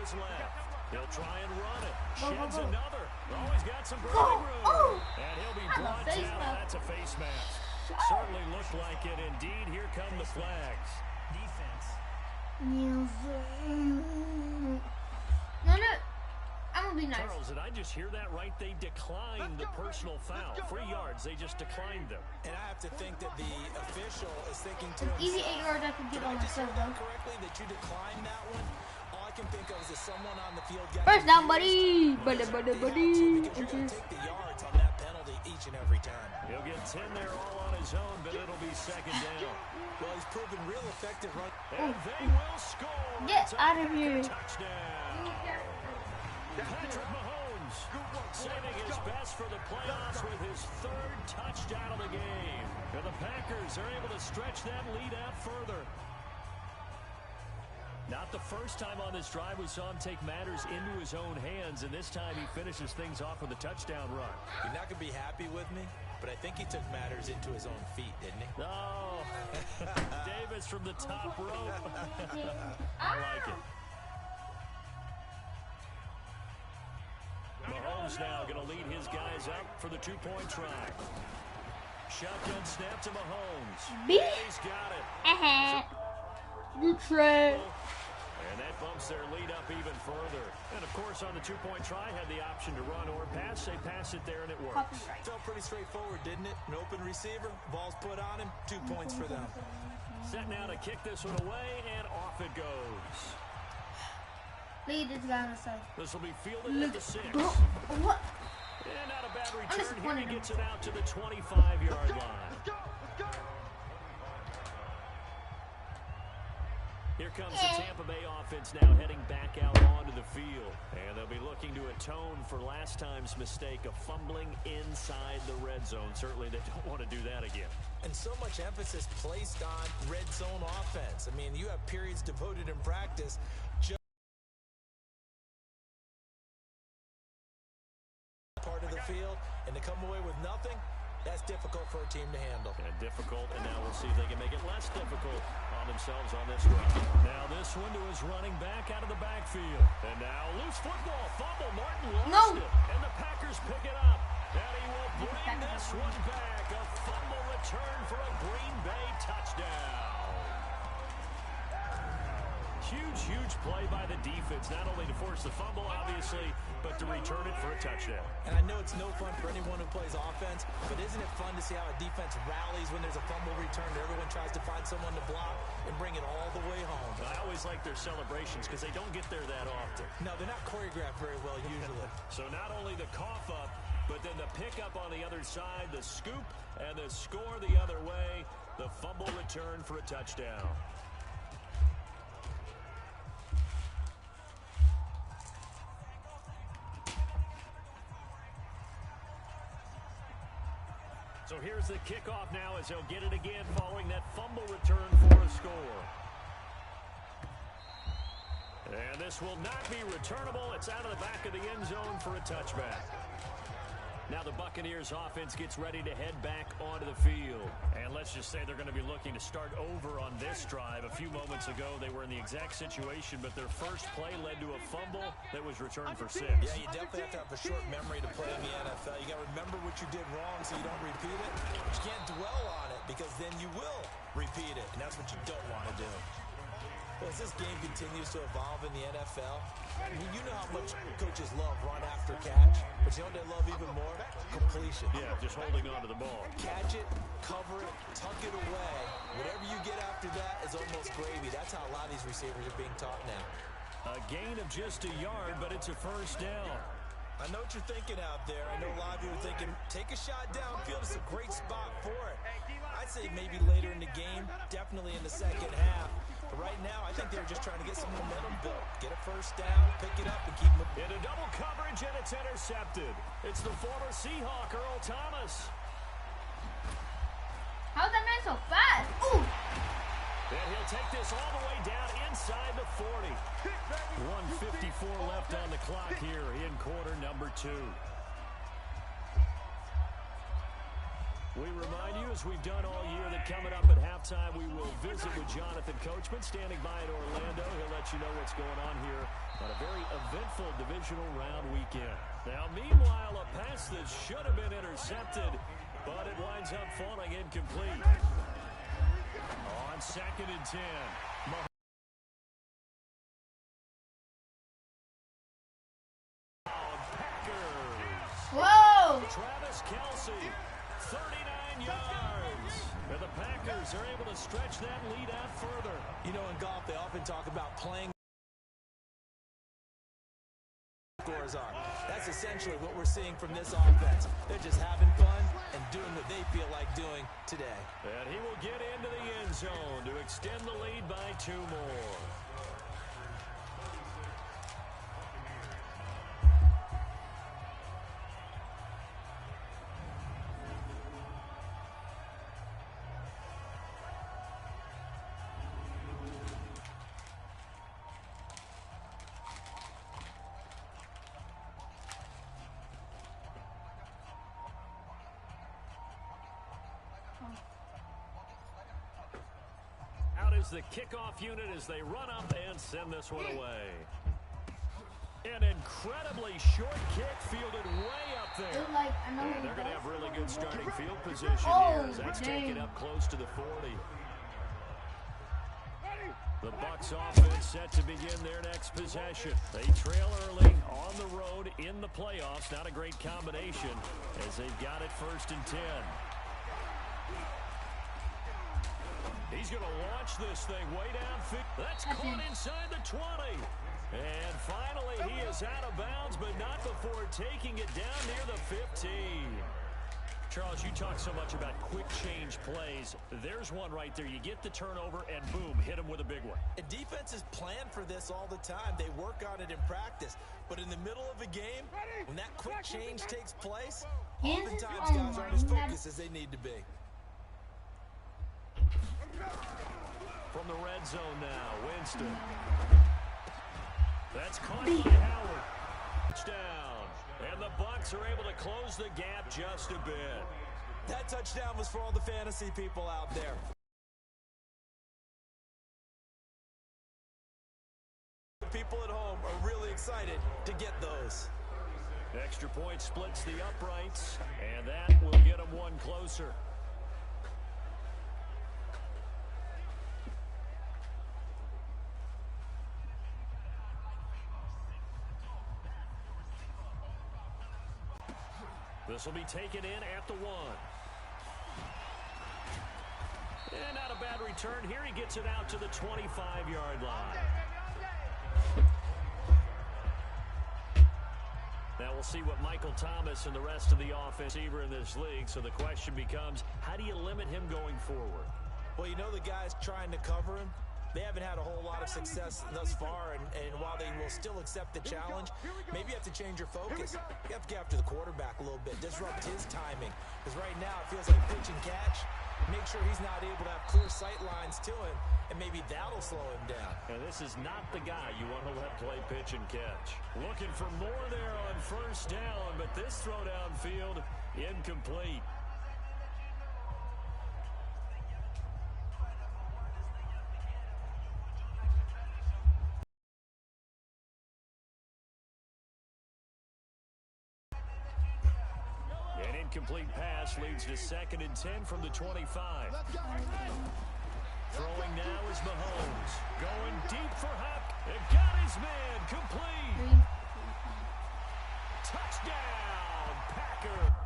seconds left. He'll try and run it. Sheds another. Oh, he's got some breathing room. And he'll be brought down. That's a face mask. Certainly looked like it. Indeed, here come the flags. Defense. No, I'm gonna be nice. Charles, did I just hear that right? They declined the personal foul. 3 yards, they just declined them. And I have to think that the official is thinking to himself, easy 8 yards I could get on myself, though. Correctly that you declined that one. All I can think of is that someone on the field got first down, buddy. Because you're going to take the yards on that penalty each and every time. He'll get 10 there all on his own, but it'll be second down. Well, he's proven real effective run. And they will score. Get out of here. Touchdown. Patrick Mahomes saving his best for the playoffs with his 3rd touchdown of the game. And the Packers are able to stretch that lead out further. Not the first time on this drive we saw him take matters into his own hands, and this time he finishes things off with a touchdown run. You're not going to be happy with me, but I think he took matters into his own feet, didn't he? No. Davis from the top rope. I like it. Mahomes now going to lead his guys up for the 2-point try. Shotgun snap to Mahomes. He's got it. Good try. And that bumps their lead up even further. And, of course, on the 2-point try, had the option to run or pass. They pass it there, and it works. Felt pretty straightforward, didn't it? An open receiver, ball's put on him, 2 points for them. Set now to kick this one away, and off it goes. Lead this guy on the side. This will be fielded at the 6. What? And not a bad return. Here he gets it out to the 25-yard line. Here comes the Tampa Bay offense now heading back out onto the field. And they'll be looking to atone for last time's mistake of fumbling inside the red zone. Certainly they don't want to do that again. And so much emphasis placed on red zone offense. I mean, you have periods devoted in practice just part of the field, and to come away with nothing, that's difficult for a team to handle. And difficult, and now we'll see if they can make it less difficult on themselves on this run. Now this one to his running back out of the backfield. And now loose football, fumble, Martin lost it. And the Packers pick it up. And he will bring this one back. A fumble return for a Green Bay touchdown. Huge play by the defense, not only to force the fumble, obviously, but to return it for a touchdown. And I know it's no fun for anyone who plays offense, but isn't it fun to see how a defense rallies when there's a fumble return and everyone tries to find someone to block and bring it all the way home? I always like their celebrations because they don't get there that often. No, they're not choreographed very well usually. So not only the cough up, but then the pickup on the other side, the scoop, and the score the other way, the fumble return for a touchdown. So here's the kickoff now as they'll get it again following that fumble return for a score. And this will not be returnable. It's out of the back of the end zone for a touchback. Now the Buccaneers offense gets ready to head back onto the field. And let's just say they're going to be looking to start over on this drive. A few moments ago, they were in the exact situation, but their first play led to a fumble that was returned for 6. Yeah, you definitely have to have a short memory to play in the NFL. You got to remember what you did wrong so you don't repeat it. But you can't dwell on it because then you will repeat it, and that's what you don't want to do. Well, as this game continues to evolve in the NFL, I mean, you know how much coaches love run after catch, but you know what they love even more? Completion. Yeah, just holding on to the ball. Catch it, cover it, tuck it away. Whatever you get after that is almost gravy. That's how a lot of these receivers are being taught now. A gain of just a yard, but it's a first down. I know what you're thinking out there. I know a lot of you are thinking, take a shot downfield. It's a great spot for it. I'd say maybe later in the game, definitely in the second half. But right now, I think they're just trying to get some momentum built. Get a first down, pick it up, and keep moving. Into double coverage, and it's intercepted. It's the former Seahawk, Earl Thomas. How's that man so fast? Ooh! And he'll take this all the way down inside the 40. 1:54 left on the clock here in quarter number 2. We remind you, as we've done all year, that coming up at halftime, we will visit with Jonathan Coachman, standing by in Orlando. He'll let you know what's going on here on a very eventful divisional round weekend. Now, meanwhile, a pass that should have been intercepted, but it winds up falling incomplete. On 2nd and 10. Whoa! Travis Kelce, 39 yards. And the Packers are able to stretch that lead out further. You know, in golf, they often talk about playing scores are. That's essentially what we're seeing from this offense. They're just having fun and doing what they feel like doing today. And he will get into the end zone to extend the lead by 2 more. Out is the kickoff unit as they run up and send this one away. An incredibly short kick fielded way up there. And they're going to have really good starting field position here as that's taken up close to the 40. The Bucs offense set to begin their next possession. They trail early on the road in the playoffs. Not a great combination as they've got it 1st and 10. He's going to launch this thing way downfield. That's caught inside the 20. And finally, he is out of bounds, but not before taking it down near the 15. Charles, you talk so much about quick change plays. There's one right there. You get the turnover, and boom, hit him with a big one. And defenses plan for this all the time. They work on it in practice. But in the middle of a game, when that quick change takes place, oftentimes guys aren't as focused as they need to be. From the red zone now, Winston. That's caught by Howard. Touchdown. And the Bucs are able to close the gap just a bit. That touchdown was for all the fantasy people out there. The people at home are really excited to get those. Extra point splits the uprights, and that will get them one closer. This will be taken in at the 1. And not a bad return here. He gets it out to the 25-yard line. Now we'll see what Michael Thomas and the rest of the offense receiver in this league. So the question becomes, how do you limit him going forward? Well, you know the guys trying to cover him, they haven't had a whole lot of success thus far, and while they will still accept the challenge, maybe you have to change your focus. You have to get after the quarterback a little bit, disrupt his timing, because right now it feels like pitch and catch. Make sure he's not able to have clear sight lines to him, and maybe that'll slow him down. And this is not the guy you want to let play pitch and catch. Looking for more there on 1st down, but this throw downfield incomplete. An incomplete pass leads to 2nd and 10 from the 25. Throwing now is Mahomes. Going deep for Huck. And got his man complete. Touchdown, Packers.